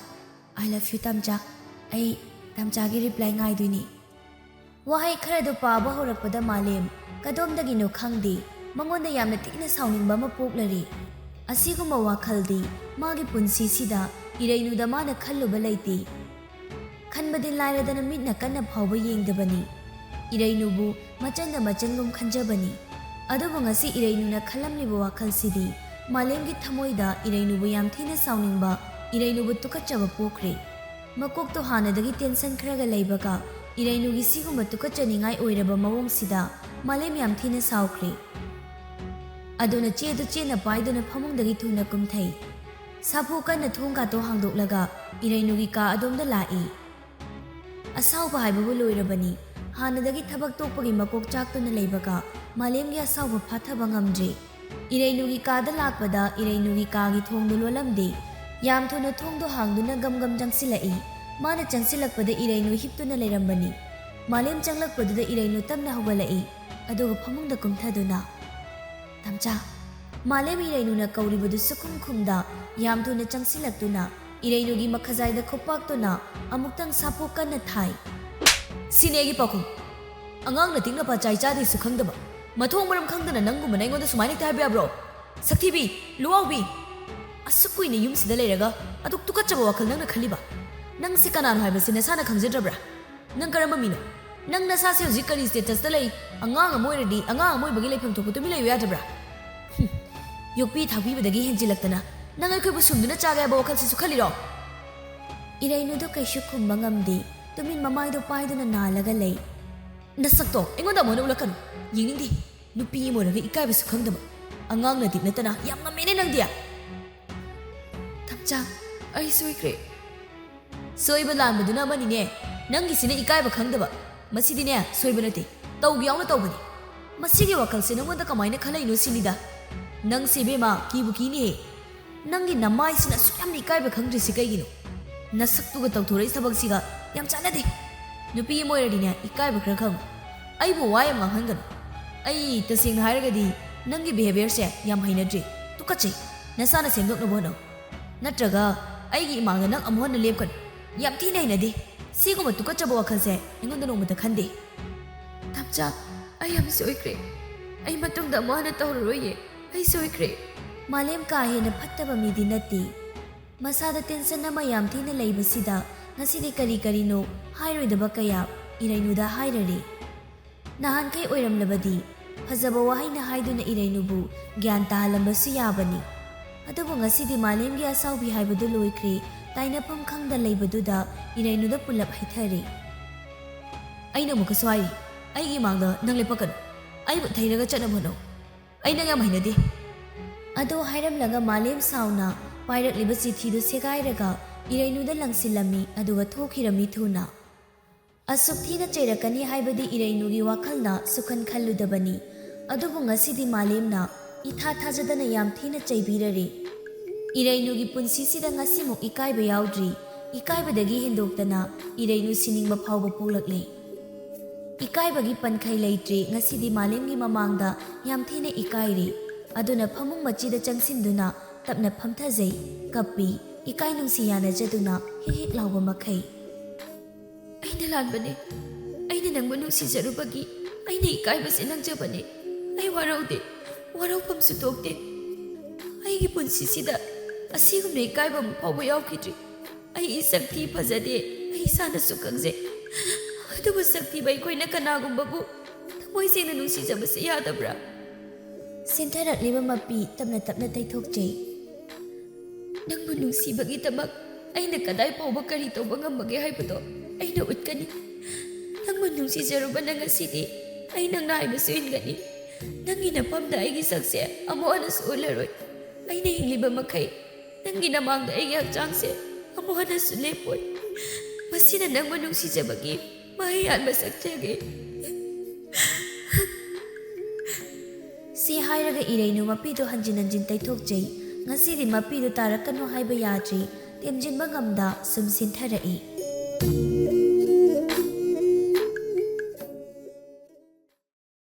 ꯑꯥꯏ ꯂꯚ ꯌꯨ ꯇꯝꯆꯥ꯫ ꯑꯩ ꯇꯝꯆꯥꯒꯤ ꯔꯤꯄ꯭ꯂꯥꯏ ꯉꯥꯏꯗꯣꯏꯅꯤ꯫ ꯋꯥꯍꯩ ꯈꯔꯗꯨ ꯄꯥꯕ ꯍꯧꯔꯛꯄꯗ ꯃꯥꯂꯦꯝ ꯀꯗꯣꯝꯗꯒꯤꯅꯣ ꯈꯪꯗꯦ ꯃꯉꯣꯟꯗ ꯌꯥꯝꯅ ꯊꯤꯅ ꯁꯥꯎꯅꯤꯡꯕ ꯑꯃ ꯄꯣꯛꯂꯔꯤ꯫ ꯑꯁꯤꯒꯨꯝꯕ ꯋꯥꯈꯜꯗꯤ ꯃꯥꯒꯤ ꯄꯨꯟꯁꯤꯁꯤꯗ ꯏꯔꯩꯅꯨꯗ ꯃꯥꯅ ꯈꯜꯂꯨꯕ ꯂꯩꯇꯦ꯫ ꯈꯟꯕꯗꯤ ꯂꯥꯏꯔꯗꯅ ꯃꯤꯠꯅ ꯀꯟꯅ ꯐꯥꯎꯕ ꯌꯦꯡꯗꯕꯅꯤ꯫ ꯏꯔꯩꯅꯨꯕꯨ ꯃꯆꯟꯗ ꯃꯆꯟꯒꯨꯝ ꯈꯟꯖꯕꯅꯤ꯫ ꯑꯗꯨꯕꯨ ꯉꯁꯤ ꯏꯔꯩꯅꯨꯅ ꯈꯜꯂꯝꯂꯤꯕ ꯋꯥꯈꯜꯁꯤꯗꯤ ꯃꯥꯂꯦꯝꯒꯤ ꯊꯃꯣꯏꯗ ꯏꯔꯩꯅꯨꯕు ꯌꯥꯝ ꯊꯤꯅ ꯁꯥꯎꯅꯤꯡꯕ, ꯏꯔꯩꯅꯨꯕꯨ ꯇꯨꯀꯠꯆꯕ ꯄꯣꯛꯈ꯭ꯔꯦ꯫ ꯃꯀꯣꯛꯇꯣ ꯍꯥꯟꯅꯗꯒꯤ ꯇꯦꯟꯁꯟ ꯈꯔꯒ ꯂꯩꯕꯒ ꯏꯔꯩꯅꯨꯒꯤ ꯁꯤꯒꯨꯝꯕ ꯇꯨꯀꯠꯆꯅꯤꯡꯉꯥꯏ ꯑꯣꯏꯔꯕ ꯃꯑꯣꯡꯁꯤꯗ ꯃꯥꯂꯦꯝ ꯌꯥꯝ ꯊꯤꯅ ꯁꯥꯎꯈ꯭ꯔꯦ꯫ ꯑꯗꯨꯅ ꯆꯦꯗꯨ ꯆꯦꯟꯅ ꯄꯥꯏꯗꯨꯅ ꯐꯃꯨꯡꯗꯒꯤ ꯊꯨꯅ ꯀꯨꯝꯊꯩ꯫ ꯁꯥꯐꯨ ꯀꯟꯅ ꯊꯣꯡꯒꯥꯗꯣ ꯍꯥꯡꯗꯣꯛꯂꯒ ꯏꯔꯩꯅꯨꯒꯤ ꯀꯥ ꯑꯗꯣꯝꯗ ꯂꯥꯛꯏ꯫ ꯑꯁꯥꯎꯕ ꯍꯥꯏꯕꯕꯨ ꯂꯣꯏꯔꯕꯅꯤ꯫ ꯍꯥꯟꯅꯗꯒꯤ ꯊꯕꯛ ꯇꯣꯛꯄꯒꯤ ꯃꯀꯣꯛ ꯆꯥꯛꯇꯨꯅ ꯂꯩꯕꯒ ꯃꯥꯂꯦꯝꯒꯤ ꯑꯁꯥꯎꯕ ꯐꯥꯊꯕ ꯉꯝꯗ꯭ꯔꯦ꯫ ꯏꯔꯩꯅꯨꯒꯤ ꯀꯥꯗ ꯂꯥꯛꯄꯗ ꯏꯔꯩꯅꯨꯒꯤ ꯀꯥꯒꯤ ꯊꯣꯡꯗꯨ ꯂꯣꯜꯂꯝꯗꯦ꯫ ꯌꯥꯝ ꯊꯨꯅ ꯊꯣꯡꯗꯣ ꯍꯥꯡꯗꯨꯅ ꯒꯝ ꯒꯝ ꯆꯪꯁꯤꯜꯂꯛꯏ꯫ ꯃꯥꯅ ꯆꯪꯁꯤꯜꯂꯛꯄꯗ ꯏꯔꯩꯅꯨ ꯍꯤꯞꯇꯨꯅ ꯂꯩꯔꯝꯕꯅꯤ꯫ ꯃꯥꯂꯦꯝ ꯆꯪꯂꯛꯄꯗꯨꯗ ꯏꯔꯩꯅꯨ ꯇꯞꯅ ꯍꯧꯒꯠꯂꯛꯏ ꯑꯗꯨꯒ ꯐꯃꯨꯡꯗ ꯀꯨꯝꯊꯗꯨꯅ ꯇꯝꯆꯥ꯫ ꯃꯥꯂꯦꯝ ꯏꯔꯩꯅꯨꯅ ꯀꯧꯔꯤꯕꯗꯨ ꯁꯨꯈꯨꯝ ꯈꯨꯝꯗ ꯌꯥꯝ ꯊꯨꯅ ꯆꯪꯁꯤꯜꯂꯛꯇꯨꯅ ꯏꯔꯩꯅꯨꯒꯤ ꯃꯈꯖꯥꯏꯗ ꯈꯨꯄꯥꯛꯇꯨꯅ ꯑꯃꯨꯛꯇꯪ ꯁꯥꯐꯨ ꯀꯟꯅ ꯊꯥꯏ꯫ ꯁꯤꯅꯦ ꯑꯩꯒꯤ ꯄꯥꯎꯈꯨꯝ꯫ ꯑꯉꯥꯡꯅ ꯇꯤꯡꯅ ꯄꯥꯆꯥꯏ ꯆꯥꯗꯦꯁꯨ ꯈꯪꯗꯕ, ꯃꯊꯣꯡ ꯃꯔꯝ ꯈꯪꯗꯅ ꯅꯪꯒꯨꯝꯕꯅ ꯑꯩꯉꯣꯟꯗ ꯁꯨꯃꯥꯏꯅ ꯍꯦꯛꯇ ꯍꯥꯏꯕ ꯌꯥꯕ꯭ꯔꯣ? ꯁꯛꯊꯤꯕꯤ, ꯂꯨꯋꯥꯎꯕꯤ, ꯑꯁꯨꯛ ꯀꯨꯏꯅ ꯌꯨꯝꯁꯤꯗ ꯂꯩꯔꯒ ꯑꯗꯨꯛ ꯇꯨꯀꯠꯆꯕ ꯋꯥꯈꯜ ꯅꯪꯅ ꯈꯜꯂꯤꯕ? ꯅꯪꯁꯤ ꯀꯅꯥꯅꯣ ꯍꯥꯏꯕꯁꯤ ꯅꯁꯥꯅ ꯈꯪꯖꯗ꯭ꯔꯕ꯭ꯔꯥ? ꯅꯪ ꯀꯔꯝꯕ ꯃꯤꯅꯣ? ꯅꯪ ꯅꯁꯥꯁꯦ ꯍꯧꯖꯤꯛ ꯀꯔꯤ ꯁ꯭ꯇꯦꯇꯁꯇ ꯂꯩ? ꯑꯉꯥꯡ ꯑꯃ ꯑꯣꯏꯔꯗꯤ ꯑꯉꯥꯡ ꯑꯃ ꯑꯣꯏꯕꯒꯤ ꯂꯩꯐꯝ ꯊꯣꯛꯄ ꯇꯨꯃꯤꯟ ꯂꯩꯌꯨ ꯌꯥꯗꯕ꯭ꯔꯥ? ꯌꯣꯛꯄꯤ ꯊꯥꯛꯄꯤꯕꯗꯒꯤ ꯍꯦꯟꯖꯤꯜꯂꯛꯇꯅ ꯅꯪ ꯑꯩꯈꯣꯏꯕꯨ ꯁꯨꯝꯗꯨꯅ ꯆꯥꯒꯦ ꯍꯥꯏꯕ ꯋꯥꯈꯜꯁꯤꯁꯨ ꯈꯜꯂꯤꯔꯣ? ꯏꯔꯩꯅꯨꯗꯨ ꯀꯩꯁꯨ ꯈꯨꯝꯕ ꯉꯝꯗꯦ꯫ ꯇꯨꯃꯤꯟ ꯃꯃꯥꯏꯗꯣ ꯄꯥꯏꯗꯨꯅ ꯅꯥꯜꯂꯒ ꯂꯩ꯫ ꯅꯁꯛꯇꯣ ꯑꯩꯉꯣꯟꯗ ꯑꯃꯨꯛ ꯎꯠꯂꯛꯀꯅꯨ꯫ ꯌꯦꯡꯅꯤꯡꯗꯦ꯫ ꯅꯨꯄꯤ ꯑꯃ ꯑꯣꯏꯔꯒ ꯏꯀꯥꯏꯕꯁꯨ ꯈꯪꯗꯕ, ꯑꯉꯥꯡꯅꯗꯤ ꯅꯠꯇꯅ ꯌꯥꯝ ꯉꯝꯃꯦꯅꯦ ꯅꯪꯗꯤ꯫ ꯇꯝꯆꯥ, ꯑꯩ ꯁꯣꯏꯈ꯭ꯔꯦ꯫ ꯁꯣꯏꯕ ꯂꯥꯟꯕꯗꯨꯅ ꯑꯃꯅꯤꯅꯦ, ꯅꯪꯒꯤꯁꯤꯅ ꯏꯀꯥꯏꯕ ꯈꯪꯗꯕ꯫ ꯃꯁꯤꯗꯤꯅꯦ ꯁꯣꯏꯕ ꯅꯠꯇꯦ, ꯇꯧꯒꯦ ꯌꯥꯎꯅ ꯇꯧꯕꯅꯤ꯫ ꯃꯁꯤꯒꯤ ꯋꯥꯈꯜꯁꯦ ꯅꯪꯉꯣꯟꯗ ꯀꯃꯥꯏꯅ ꯈꯜꯂꯛꯏꯅꯣ ꯁꯤꯅꯤꯗ꯫ ꯅꯪꯁꯦ ꯏꯕꯦꯝꯃ ꯀꯤꯕꯨ ꯀꯤꯅꯦꯍꯦ꯫ ꯅꯪꯒꯤ ꯅꯃꯥꯏꯁꯤꯅ ꯑꯁꯨꯛ ꯌꯥꯝꯅ ꯏꯀꯥꯏꯕ ꯈꯪꯗ꯭ꯔꯤꯁꯤ ꯀꯩꯒꯤꯅꯣ? ꯅꯁꯛꯇꯨꯒ ꯇꯧꯊꯣꯔꯛꯏ ꯊꯕꯛꯁꯤꯒ ꯌꯥꯝ ꯆꯥꯟꯅꯗꯦ꯫ ꯅꯨꯄꯤ ꯑꯃ ꯑꯣꯏꯔꯗꯤꯅꯦ ꯏꯀꯥꯏꯕ ꯈꯔ ꯈꯪꯉꯨ꯫ ꯑꯩꯕꯨ ꯋꯥ ꯌꯥꯝ ꯉꯥꯡꯍꯟꯒꯅꯨ꯫ ꯑꯩ ꯇꯁꯦꯡꯅ ꯍꯥꯏꯔꯒꯗꯤ ꯅꯪꯒꯤ ꯕꯤꯍꯦꯕꯤꯌꯔꯁꯦ ꯌꯥꯝ ꯍꯩꯅꯗ꯭ꯔꯤ, ꯇꯨꯀꯠꯆꯩ꯫ ꯅꯁꯥꯅ ꯁꯦꯝꯗꯣꯛꯅꯕ ꯍꯣꯠꯅꯧ, ꯅꯠꯇ꯭ꯔꯒ ꯑꯩꯒꯤ ꯏꯃꯥꯡꯗ ꯅꯪ ꯑꯃꯨꯛ ꯍꯟꯅ ꯂꯦꯞꯀꯅꯨ꯫ ꯌꯥꯝ ꯊꯤꯅ ꯍꯩꯅꯗꯦ꯫ ꯁꯤꯒꯨꯝꯕ ꯇꯨꯀꯠꯆꯕ ꯋꯥꯈꯜꯁꯦ ꯑꯩꯉꯣꯟꯗ ꯅꯣꯡꯃꯇ ꯈꯟꯗꯦ꯫ ꯇꯝꯆꯥ, ꯑꯩ ꯌꯥꯝ ꯁꯣꯏꯈ꯭ꯔꯦ꯫ ꯑꯩ ꯃꯇꯨꯡꯗ ꯑꯃꯨꯛ ꯍꯟꯅ ꯇꯧꯔꯔꯣꯏꯌꯦ꯫ ꯑꯩ ꯁꯣꯏꯈ꯭ꯔꯦ꯫ ꯃꯥꯂꯦꯝ ꯀꯥ ꯍꯦꯟꯅ ꯐꯠꯇꯕ ꯃꯤꯗꯤ ꯅꯠꯇꯦ꯫ ꯃꯁꯥꯗ ꯇꯦꯟꯁꯟ ꯑꯃ ꯌꯥꯝ ꯊꯤꯅ ꯂꯩꯕꯁꯤꯗ ꯉꯁꯤꯗꯤ ꯀꯔꯤ ꯀꯔꯤꯅꯣ ꯍꯥꯏꯔꯣꯏꯗꯕ ꯀꯌꯥ ꯏꯔꯩꯅꯨꯗ ꯍꯥꯏꯔꯔꯦ꯫ ꯅꯍꯥꯟꯈꯩ ꯑꯣꯏꯔꯝꯂꯕꯗꯤ ꯐꯖꯕ ꯋꯥꯍꯩꯅ ꯍꯥꯏꯗꯨꯅ ꯏꯔꯩꯅꯨꯕꯨ ꯒ꯭ꯌꯥꯟ ꯇꯥꯍꯜꯂꯝꯕꯁꯨ ꯌꯥꯕꯅꯤ꯫ ꯑꯗꯨꯕꯨ ꯉꯁꯤꯗꯤ ꯃꯥꯂꯦꯝꯒꯤ ꯑꯁꯥꯎꯕꯤ ꯍꯥꯏꯕꯗꯨ ꯂꯣꯏꯈ꯭ꯔꯦ꯫ ꯇꯥꯏꯅꯐꯝ ꯈꯪꯗ ꯂꯩꯕꯗꯨꯗ ꯏꯔꯩꯅꯨꯗ ꯄꯨꯜꯂꯞ ꯍꯩꯊꯔꯦ꯫ ꯑꯩꯅ ꯑꯃꯨꯛꯀꯁꯨ ꯍꯥꯏꯔꯤ, ꯑꯩꯒꯤ ꯏꯃꯥꯡꯗ ꯅꯪ ꯂꯦꯞꯄꯛꯀꯅꯨ꯫ ꯑꯩꯕꯨ ꯊꯩꯔꯒ ꯆꯠꯅꯕ ꯍꯣꯠꯅꯧ꯫ ꯑꯩ ꯅꯪ ꯌꯥꯝ ꯍꯩꯅꯗꯦ꯫ ꯑꯗꯣ ꯍꯥꯏꯔꯝꯂꯒ ꯃꯥꯂꯦꯝ ꯁꯥꯎꯅ ꯄꯥꯏꯔꯛꯂꯤꯕ ꯆꯤꯊꯤꯗꯨ ꯁꯦꯒꯥꯏꯔꯒ ꯏꯔꯩꯅꯨꯗ ꯂꯪꯁꯤꯜꯂꯝꯃꯤ ꯑꯗꯨꯒ ꯊꯣꯛꯈꯤꯔꯝꯃꯤ ꯊꯨꯅ꯫ ꯑꯁꯨꯛ ꯊꯤꯅ ꯆꯩꯔꯛꯀꯅꯤ ꯍꯥꯏꯕꯗꯤ ꯏꯔꯩꯅꯨꯒꯤ ꯋꯥꯈꯜꯅ ꯁꯨꯈꯟ ꯈꯜꯂꯨꯗꯕꯅꯤ꯫ ꯑꯗꯨꯕꯨ ꯉꯁꯤꯗꯤ ꯃꯥꯂꯦꯝꯅ ꯏꯊꯥ ꯊꯥꯖꯗꯅ ꯌꯥꯝ ꯊꯤꯅ ꯆꯩꯕꯤꯔꯔꯦ꯫ ꯏꯔꯩꯅꯨꯒꯤ ꯄꯨꯟꯁꯤꯁꯤꯗ ꯉꯁꯤꯃꯨꯛ ꯏꯀꯥꯏꯕ ꯌꯥꯎꯗ꯭ꯔꯤ꯫ ꯏꯀꯥꯏꯕꯗꯒꯤ ꯍꯦꯟꯗꯣꯛꯇꯅ ꯏꯔꯩꯅꯨ ꯁꯤꯅꯤꯡꯕ ꯐꯥꯎꯕ ꯄꯣꯛꯂꯛꯂꯦ꯫ ꯏꯀꯥꯏꯕꯒꯤ ꯄꯟꯈꯩ ꯂꯩꯇ꯭ꯔꯦ꯫ ꯉꯁꯤꯗꯤ ꯃꯥꯂꯦꯝꯒꯤ ꯃꯃꯥꯡꯗ ꯌꯥꯝ ꯊꯤꯅ ꯏꯀꯥꯏꯔꯦ꯫ ꯑꯗꯨꯅ ꯐꯃꯨꯡ ꯃꯆꯤꯗ ꯆꯪꯁꯤꯟꯗꯨꯅ ꯇꯞꯅ ꯐꯝꯊꯖꯩ, ꯀꯞꯄꯤ, ꯏꯀꯥꯏ ꯅꯨꯡꯁꯤ ꯌꯥꯅꯖꯗꯨꯅ ꯍꯤꯛ ꯍꯤꯛ ꯂꯥꯎꯕ ꯃꯈꯩ꯫ ꯑꯩꯅ ꯂꯥꯟꯕꯅꯦ꯫ ꯑꯩꯅ ꯅꯪꯕꯨ ꯅꯨꯡꯁꯤꯖꯔꯨꯕꯒꯤ ꯑꯩꯅ ꯏꯀꯥꯏꯕꯁꯦ ꯅꯪꯖꯕꯅꯦ꯫ ꯑꯩ ꯋꯥꯔꯧꯗꯦ, ꯋꯥꯔꯧꯐꯝꯁꯨ ꯊꯣꯛꯇꯦ꯫ ꯑꯩꯒꯤ ꯄꯨꯟꯁꯤꯁꯤꯗ ꯑꯁꯤꯒꯨꯝꯅ ꯏꯀꯥꯏꯕ ꯑꯃ ꯐꯥꯎꯕ ꯌꯥꯎꯈꯤꯗ꯭ꯔꯤ꯫ ꯑꯩ ꯁꯛꯊꯤ ꯐꯖꯗꯦ, ꯑꯩ ꯏꯁꯥꯅꯁꯨ ꯈꯪꯖꯩ꯫ ꯑꯗꯨꯕꯨ ꯁꯛꯊꯤꯕ ꯑꯩꯈꯣꯏꯅ ꯀꯅꯥꯒꯨꯝꯕꯕꯨ ꯊꯃꯣꯏ ꯁꯦꯡꯅ ꯅꯨꯡꯁꯤꯖꯕꯁꯦ ꯌꯥꯗꯕ꯭ꯔꯥ? ꯁꯦꯟꯊꯔꯛꯂꯤꯕ ꯃꯄꯤ ꯇꯞꯅ ꯇꯞꯅ ꯇꯩꯊꯣꯛꯆꯩ꯫ ꯅꯪꯕꯨ ꯅꯨꯡꯁꯤꯕꯒꯤꯗꯃꯛ ꯑꯩꯅ ꯀꯗꯥꯏ ꯐꯥꯎꯕ ꯀꯔꯤ ꯇꯧꯕ ꯉꯝꯕꯒꯦ ꯍꯥꯏꯕꯗꯣ ꯑꯩꯅ ꯎꯠꯀꯅꯤ꯫ ꯅꯪꯕꯨ ꯅꯨꯡꯁꯤꯖꯔꯨꯕꯅ ꯉꯁꯤꯗꯤ ꯑꯩ ꯅꯪꯅ ꯍꯥꯏꯕꯁꯨ ꯏꯟꯒꯅꯤ꯫ ꯅꯪꯒꯤ ꯅꯐꯝꯗ ꯑꯩꯒꯤ ꯁꯛꯁꯦ ꯑꯃꯨꯛ ꯍꯟꯅꯁꯨ ꯎꯠꯂꯔꯣꯏ꯫ ꯑꯩꯅ ꯍꯤꯡꯂꯤꯕ ꯃꯈꯩ ꯅꯪꯒꯤ ꯅꯃꯥꯡꯗ ꯑꯩꯒꯤ ꯍꯛꯆꯥꯡꯁꯦ ꯑꯃꯨꯛ ꯍꯟꯅꯁꯨ ꯂꯦꯞꯄꯣꯏ꯫ ꯃꯁꯤꯅ ꯅꯪꯕꯨ ꯅꯨꯡꯁꯤꯖꯕꯒꯤ ꯃꯍꯩ ꯌꯥꯟꯕ ꯁꯛꯆꯒꯦ꯫ ꯁꯤ ꯍꯥꯏꯔꯒ ꯏꯔꯩꯅꯨ ꯃꯄꯤꯗꯨ ꯍꯟꯖꯤꯟ ꯍꯟꯖꯤꯟ ꯇꯩꯊꯣꯛꯆꯩ꯫ ꯉꯁꯤꯗꯤ ꯃꯄꯤꯗꯨ ꯇꯥꯔꯛꯀꯅꯨ ꯍꯥꯏꯕ ꯌꯥꯗ꯭ꯔꯤ꯫ ꯇꯦꯝꯖꯤꯟꯕ ꯉꯝꯗ ꯁꯨꯝ ꯁꯤꯟꯊꯔꯛꯏ꯫